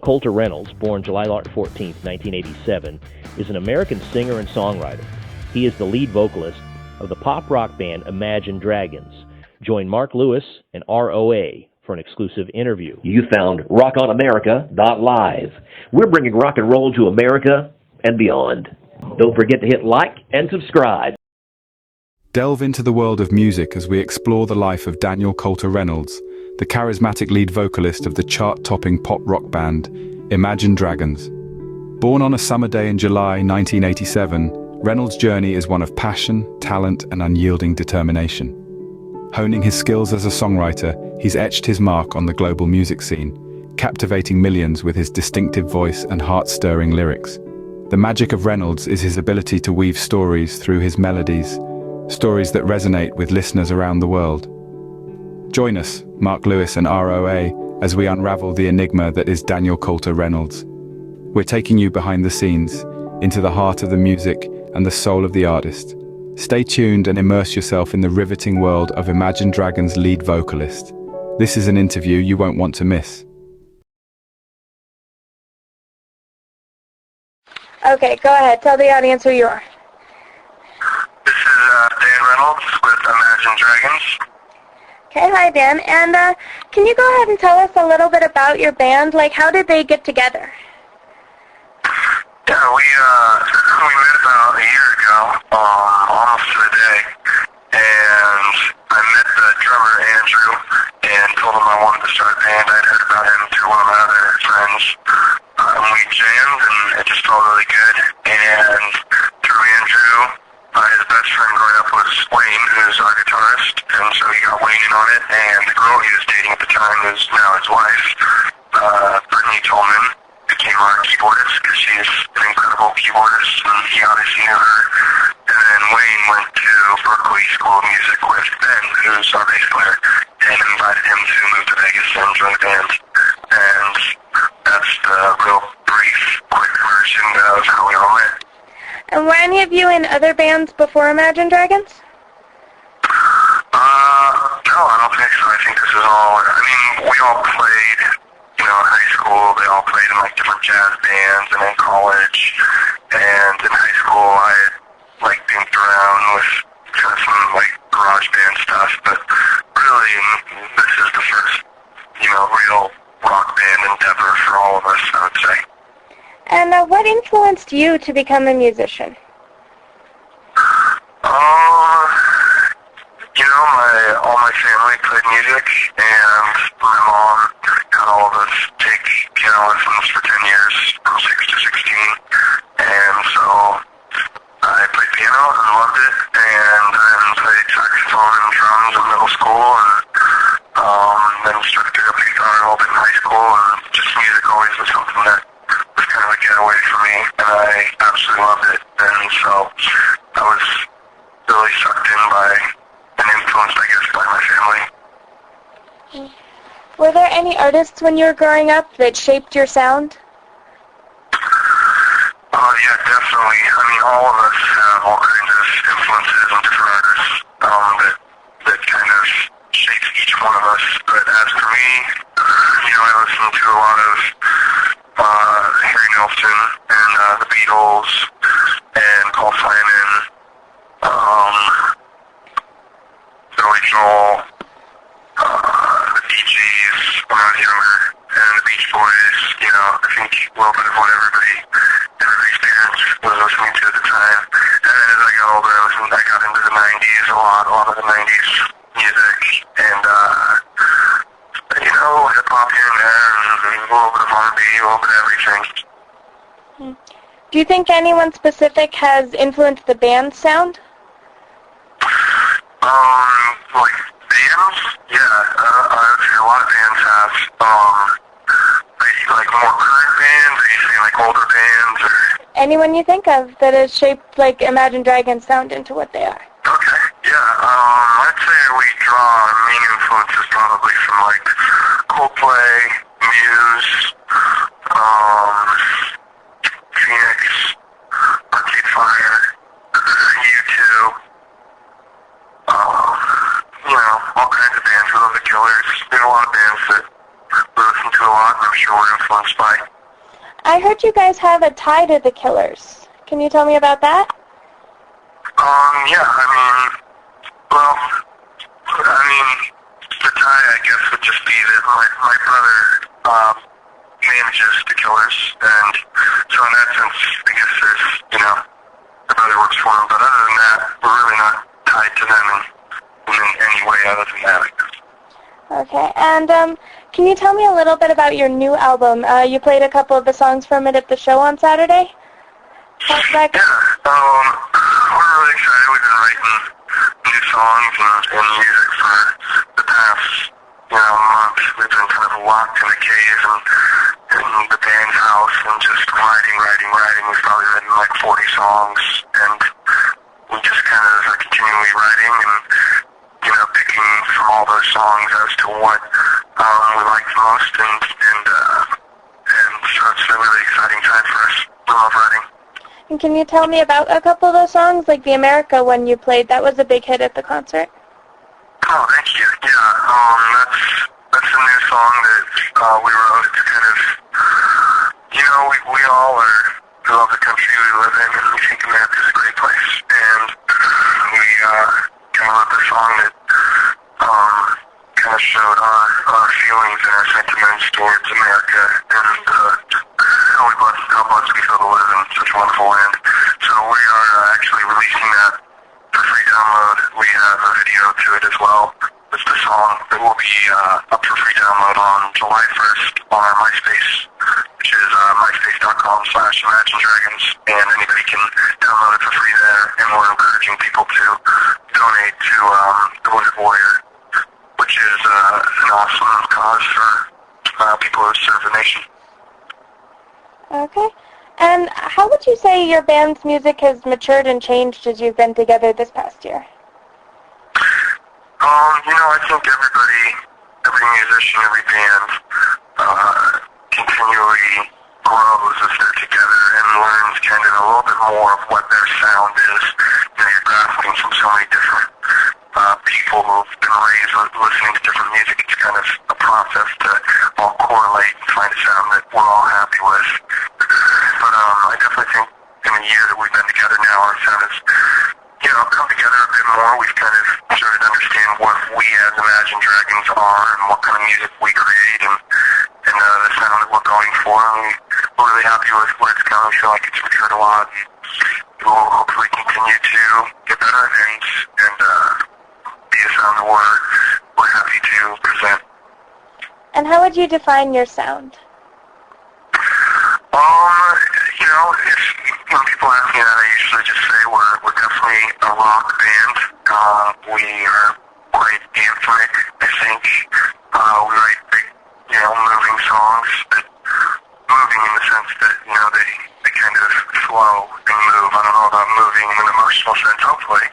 Coulter Reynolds, born July 14, 1987, is an American singer and songwriter. He is the lead vocalist of the pop-rock band Imagine Dragons. Join Mark Lewis and R.O.A. for an exclusive interview. You found rockonamerica.live. We're bringing rock and roll to America and beyond. Don't forget to hit like and subscribe. Delve into the world of music as we explore the life of Daniel Coulter Reynolds, the charismatic lead vocalist of the chart-topping pop-rock band Imagine Dragons. Born on a summer day in July 1987, Reynolds' journey is one of passion, talent, and unyielding determination. Honing his skills as a songwriter, he's etched his mark on the global music scene, captivating millions with his distinctive voice and heart-stirring lyrics. The magic of Reynolds is his ability to weave stories through his melodies, stories that resonate with listeners around the world. Join us, Mark Lewis and R.O.A., as we unravel the enigma that is Daniel Coulter Reynolds. We're taking you behind the scenes, into the heart of the music and the soul of the artist. Stay tuned and immerse yourself in the riveting world of Imagine Dragons' lead vocalist. This is an interview you won't want to miss. Okay, go ahead. Tell the audience who you are. This is Dan Reynolds with Imagine Dragons. Okay, hi Dan. And can you go ahead and tell us a little bit about your band? Like, how did they get together? Yeah, we met about a year ago, almost to the day, and I met the drummer Andrew and told him I wanted to start a band. I'd heard about him through one of my other friends. We jammed and it just felt really good. And through Andrew, his best friend growing up was Wayne, who's our guitarist, and so he got Wayne in on it. And the girl he was dating at the time, who's now his wife, Brittany Tolman, became our keyboardist because she's an incredible keyboardist, and he obviously knew her. And then Wayne went to Berkeley School of Music with Ben, who's our bass player, and invited him to move to Vegas and join the band. And that's the real brief, quick version of how we all met. And were any of you in other bands before Imagine Dragons? No, I don't think so. I think this is all, we all played, in high school. They all played in different jazz bands, and in college. And in high school, I had dinked around with kind of some garage band stuff, but really, this is the first, real rock band endeavor for all of us, I would say. And what influenced you to become a musician? All my family played music, and my mom had all of us take piano lessons for 10 years, from 6 to 16, and so I played piano and loved it, and then played saxophone and drums in middle school, and then started to pick up the guitar a little bit in high school, and just music always was something that was kind of a getaway for me, and I absolutely loved it, and so I was really sucked in by and influenced, I guess, by my family. Were there any artists when you were growing up that shaped your sound? Yeah, definitely. All of us have all kinds of influences and different artists that kind of shapes each one of us. But as for me, I listen to a lot of Harry Nilsson and the Beatles and Paul Simon, Billy Joel, the Bee Gees when I was younger, and the Beach Boys. I think a little bit of what everybody's parents was listening to at the time. And then as I got older, I got into the 90s a lot of the 90s music, and hip-hop here and there, and a little bit of R&B, a little bit of everything. Do you think anyone specific has influenced the band's sound? Bands? Yeah, I would say a lot of bands have. Are you more current bands, or you say older bands, or? Anyone you think of that has shaped Imagine Dragons' sound into what they are? Okay, yeah, I'd say we draw our main influences probably from Coldplay, Muse, Phoenix, Arcade Fire, U2, all kinds of bands. We love the Killers. There's a lot of bands that we listen to a lot, and I'm sure we're influenced by. I heard you guys have a tie to the Killers. Can you tell me about that? Yeah, well, the tie, I guess, would just be that my brother, manages the Killers, and so in that sense, I guess there's, my brother works for him, but other than that, we're really not tied to them in any way other than that, I guess. Okay, and can you tell me a little bit about your new album? You played a couple of the songs from it at the show on Saturday? Yeah, we're really excited. We've been writing new songs and music for the past, month. We've been kind of locked in a cave in the band's house and just writing. We've probably written like 40 songs, and we just kind of are continually writing and, picking from all those songs as to what we like the most, and so it's a really exciting time for us. We love writing. And can you tell me about a couple of those songs, like the America one you played? That was a big hit at the concert. Oh, thank you. Yeah, that's a new song that we wrote. It's kind of, we all we love the country we live in, and we think America's a great place. And we kind of wrote this song that kind of showed our feelings and our sentiments towards America and how blessed we feel to live in such a wonderful land. So we are actually releasing that for free download. We have a video to it as well. It's the song that will be up for free download on July 1st on our MySpace, which is myspace.com/ImagineDragons, and anybody can download it for free there. And we're encouraging people to donate to the Wounded Warrior, which is an awesome cause for people who serve the nation. Okay. And how would you say your band's music has matured and changed as you've been together this past year? I think every musician, every band, continually grows as they're together and learns kind of a little bit more of what their sound is. You're grasping from so many different people who've been raised listening to different music. It's kind of a process to all correlate and find a sound that we're all happy with. But I definitely think in the year that we've been together now, our sound has, come together a bit more. We've kind of started to understand what we as Imagine Dragons are and what kind of music we create and the sound that we're going for. And we're really happy with where it's going. We feel like it's matured a lot, and we'll hopefully continue to get better and be a sound that we're happy to present. And how would you define your sound? When people ask me that, I usually just say we're definitely a rock band. We are quite anthemic, I think. We write big, moving songs, but moving in the sense that, they kind of flow and move. I don't know about moving in an emotional sense, hopefully,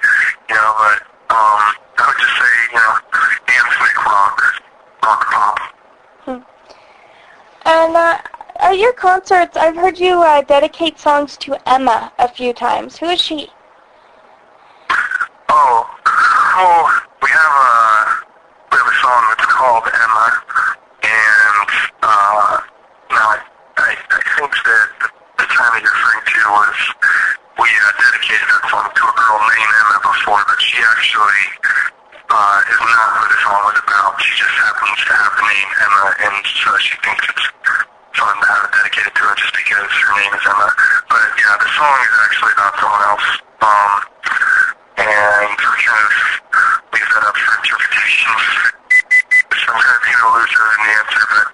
but I would just say, anthemic rock pop. And at your concerts, I've heard you dedicate songs to Emma a few times. Who is she? We have a song that's called Emma, and I think that the time that you're referring to was we dedicated that song to a girl named Emma before, but she actually is not who the song was about. She just happens to have the name Emma, and so she thinks it's fun to have it dedicated to her just because her name is Emma. But yeah, the song is actually about someone else, and we kind of leave that up for interpretation. Sometimes people lose in the answer, but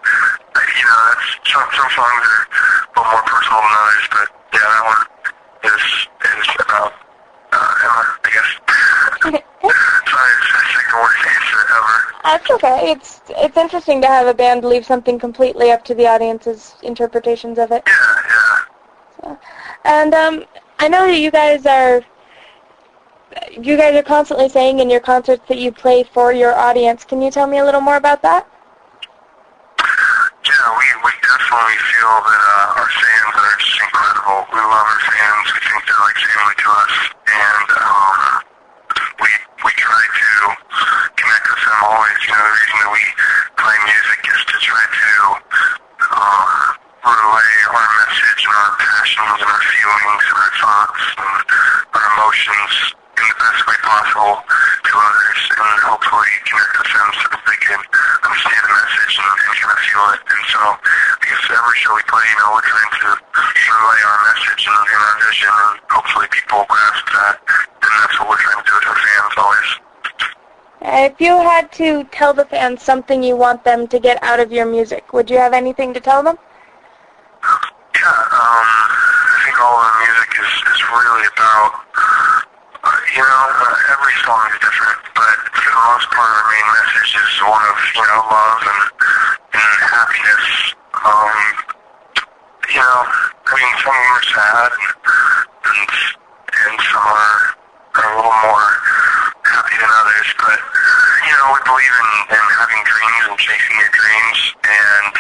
that's some songs are a little more personal than others. But yeah, that one is about Emma, I guess. Sorry, it's the second worst answer ever. That's okay. It's interesting to have a band leave something completely up to the audience's interpretations of it. Yeah. So, and I know that you guys are constantly saying in your concerts that you play for your audience. Can you tell me a little more about that? Yeah, we definitely feel that our fans are just incredible. We love our fans. We think they're like family to us, and we try to connect with them always. The reason that we play music is to try to relay our message and our passions and our feelings and our thoughts and our emotions in the best way possible to others, and hopefully connect with them so that they can understand the message and kind of feel it. And so I guess every show we play, we're trying to relay our message and our vision, and hopefully people grasp that, and that's what we're trying to do with our fans always. If you had to tell the fans something you want them to get out of your music, would you have anything to tell them? Yeah, I think all of our music is really about, every song is different, but for the most part our main message is one of, love and happiness. Some of them are sad and some are a little more happy than others, but, we believe in having dreams and chasing your dreams and,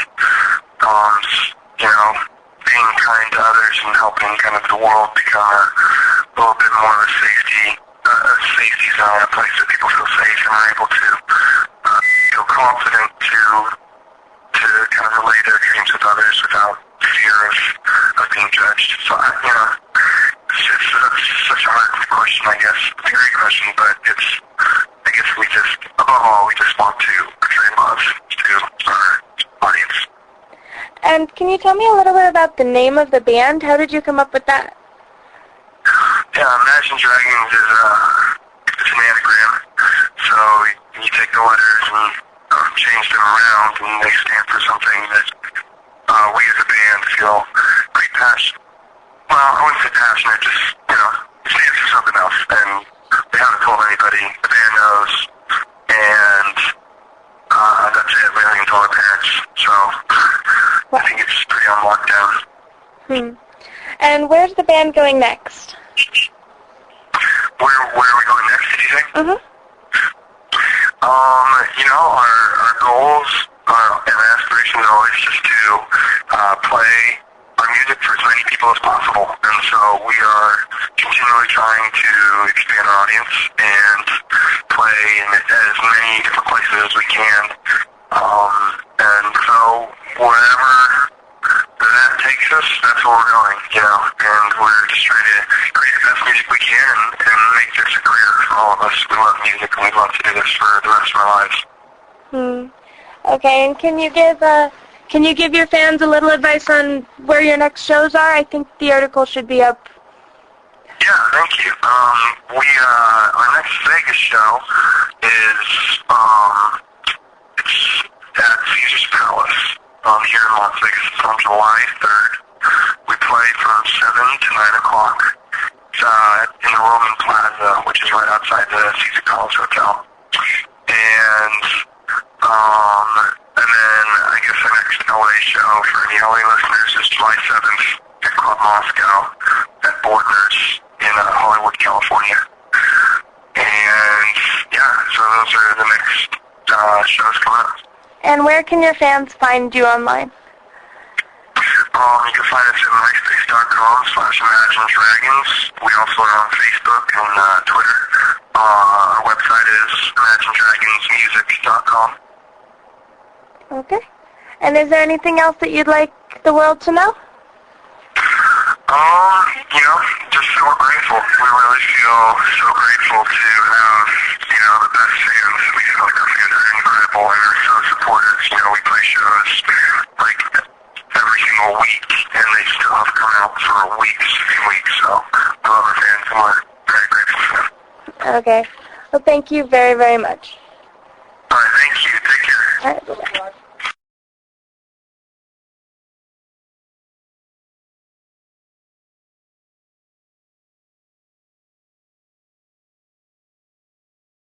being kind to others and helping kind of the world become a little bit more of a safety zone, a place that people feel safe and are able to feel confident to kind of relay their dreams with others without fear of being judged. So, it's such a hard question, I guess. It's a great question, but I guess above all, we just want to portray love to our audience. And can you tell me a little bit about the name of the band? How did you come up with that? Yeah, Imagine Dragons it's an anagram. So you take the letters and change them around, and they stand for something that we as a band feel pretty passionate. Well, I wouldn't say passionate, just, it stands for something else. And we haven't told anybody. The band knows. And that's it. We haven't even told our parents. So I think it's pretty on lockdown. And where's the band going next? Where are we going next, did you think? Mm-hmm. Our goals and aspirations are always just to play our music for as many people as possible. And so we are continually trying to expand our audience and play in as many different places as we can. And so wherever that takes us, that's where we're going, and we're just trying to create the best music we can and make this a career for all of us. We love music and we'd love to do this for the rest of our lives. Okay, and can you give your fans a little advice on where your next shows are? I think the article should be up. Yeah, thank you. Our next Vegas show is it's at Caesar's Palace here in Las Vegas. It's on July 3rd. We play from 7 to 9 o'clock. It's in the Roman Plaza, which is right outside the Caesar Palace Hotel. And then I guess the next LA show for any LA listeners is July 7th at Club Moscow at Bordner's in Hollywood, California. And so those are the next shows coming up. And where can your fans find you online? You can find us at myspace.com/ImagineDragons. We also are on Facebook and Twitter. Our website is ImagineDragonsMusic.com. Okay. And is there anything else that you'd like the world to know? Just that we're grateful. We really feel so grateful to have, the best fans. We feel like our fans are incredible and are so supportive. We play shows like every single week, and they still have come out for weeks and weeks. So we love our fans, and we're very grateful for them. Okay. Well, thank you very, very much. All right, thank you. Take care. All right, bye-bye.